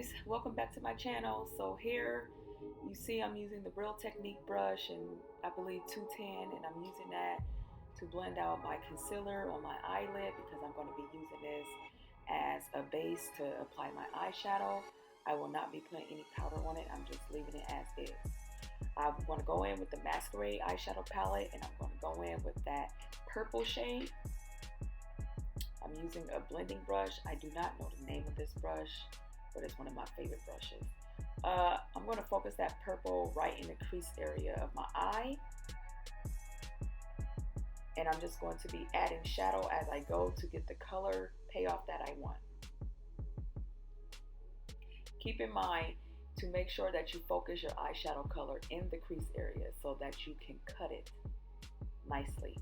guys, welcome back to my channel. So here you see I'm using the Real Technique brush, and I believe 210, and I'm using that to blend out my concealer on my eyelid because I'm going to be using this as a base to apply my eyeshadow. I will not be putting any powder on it. I'm just leaving it as is. I'm going to go in with the Masquerade eyeshadow palette, and I'm going to go in with that purple shade. I'm using a blending brush. I do not know the name of this brush, but it's one of my favorite brushes. I'm going to focus that purple right in the crease area of my eye. And I'm just going to be adding shadow as I go to get the color payoff that I want. Keep in mind to make sure that you focus your eyeshadow color in the crease area so that you can cut it nicely.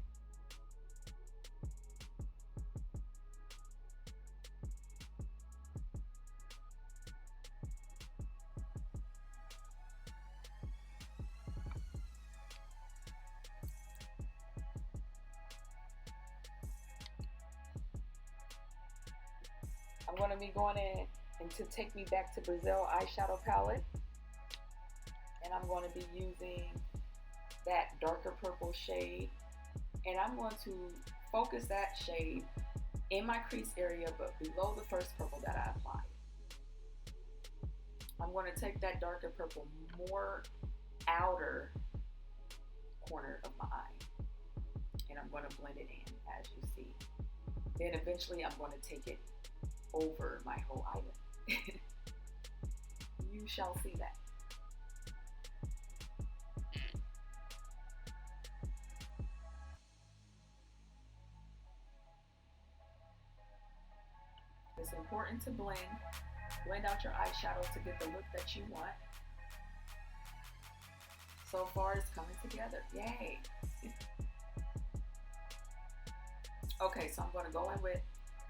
I'm going to be going in and to Take Me Back to Brazil eyeshadow palette, and I'm going to be using that darker purple shade, and I'm going to focus that shade in my crease area but below the first purple that I applied. I'm going to take that darker purple more outer corner of my eye, and I'm going to blend it in as you see. Then eventually I'm going to take it over my whole eyelid. You shall see that. It's important to blend out your eyeshadow to get the look that you want. So far it's coming together, yay. Okay, so I'm going to go in with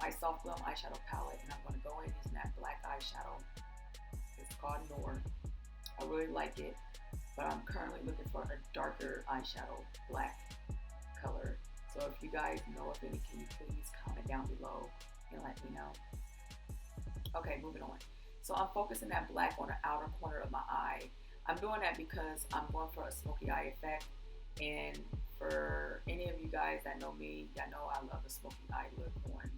my Soft Glam eyeshadow palette, and I'm going to go in using that black eyeshadow. It's called Noor. I really like it, but I'm currently looking for a darker eyeshadow, black color. So if you guys know of any, can you please comment down below and let me know. Okay, moving on. So I'm focusing that black on the outer corner of my eye. I'm doing that because I'm going for a smoky eye effect, and for any of you guys that know me, y'all know I love a smoky eye look on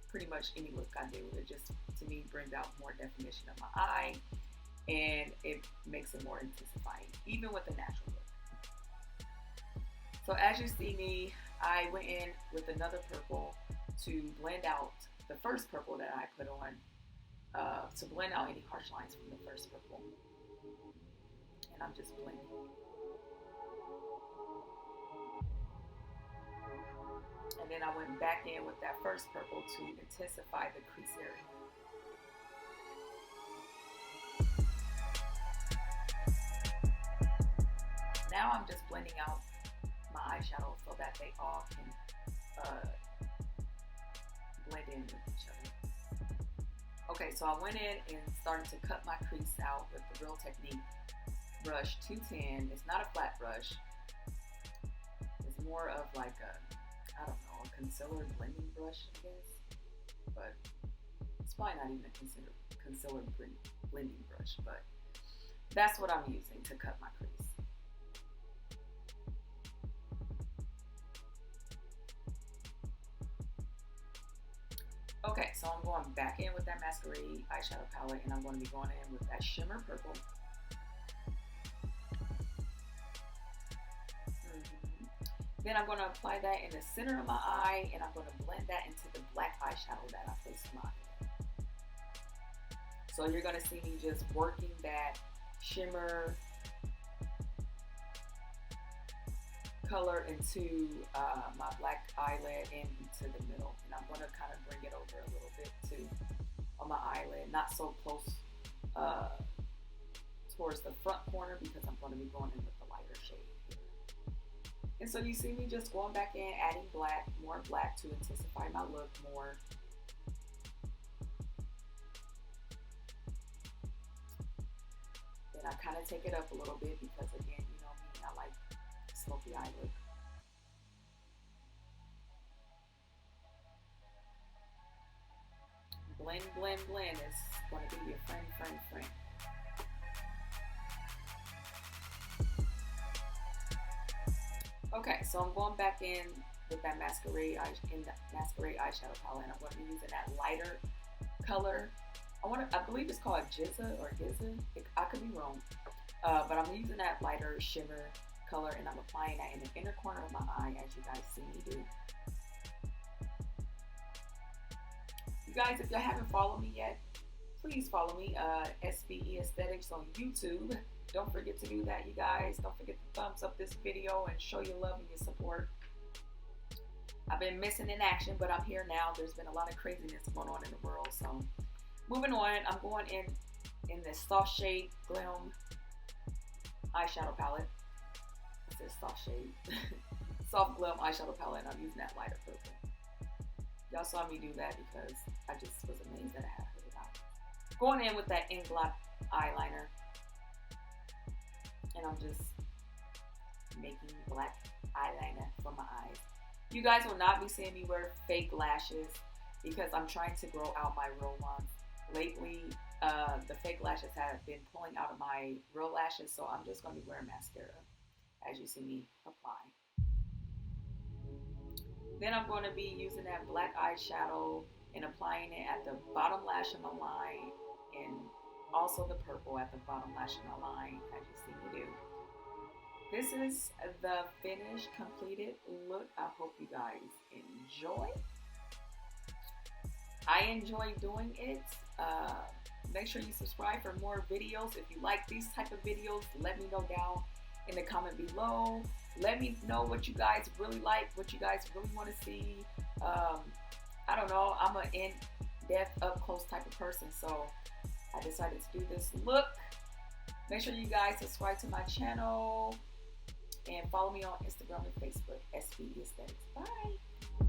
pretty much any look I do. It just, to me, brings out more definition of my eye, and it makes it more intensifying, even with a natural look. So as you see me, I went in with another purple to blend out the first purple that I put on, to blend out any harsh lines from the first purple. And I'm just blending. And then I went back in with that first purple to intensify the crease area. Now I'm just blending out my eyeshadow so that they all can blend in with each other. Okay, so I went in and started to cut my crease out with the Real Technique brush 210. It's not a flat brush. It's more of like a, I don't know, a concealer blending brush, I guess. But it's probably not even a concealer blending brush, but that's what I'm using to cut my crease. Okay, so I'm going back in with that Masquerade eyeshadow palette, and I'm going to be going in with that shimmer purple. Then I'm going to apply that in the center of my eye, and I'm going to blend that into the black eyeshadow that I placed in my eye. So you're going to see me just working that shimmer color into my black eyelid and into the middle. And I'm going to kind of bring it over a little bit too on my eyelid, not so close towards the front corner because I'm going to be going in with the lighter shade here. And so you see me just going back in, adding black, more black to intensify my look more. Then I kind of take it up a little bit because, again, you know me, I like smoky eye look. blend, blend, blend is going to be your friend, friend, friend. Okay, so I'm going back in with that masquerade eyeshadow palette, and I'm going to be using that lighter color. I believe it's called Jizza or Gizza. I could be wrong, but I'm using that lighter shimmer color, and I'm applying that in the inner corner of my eye, as you guys see me do. You guys, if you haven't followed me yet, please follow me, SBE Aesthetics on YouTube. Don't forget to do that, you guys. Don't forget to thumbs up this video and show your love and your support. I've been missing in action, but I'm here now. There's been a lot of craziness going on in the world. So moving on, I'm going in this soft shade Glam eyeshadow palette. It says soft shade. Soft Glam eyeshadow palette, and I'm using that lighter purple. Y'all saw me do that because I just was amazed that I had heard about it. Going in with that Inglot eyeliner. And I'm just making black eyeliner for my eyes. You guys will not be seeing me wear fake lashes because I'm trying to grow out my real ones. Lately, the fake lashes have been pulling out of my real lashes, so I'm just going to be wearing mascara as you see me apply. Then I'm going to be using that black eyeshadow and applying it at the bottom lash of my line and also the purple at the bottom lash of my line, as you see me do. This is the finished, completed look. I hope you guys enjoy. I enjoy doing it. Make sure you subscribe for more videos. If you like these type of videos, let me know down in the comment below. Let me know what you guys really like, what you guys really want to see. I don't know. I'm an in-depth, up-close type of person, so I decided to do this look. Make sure you guys subscribe to my channel and follow me on Instagram and Facebook, SBE Aesthetics. Bye.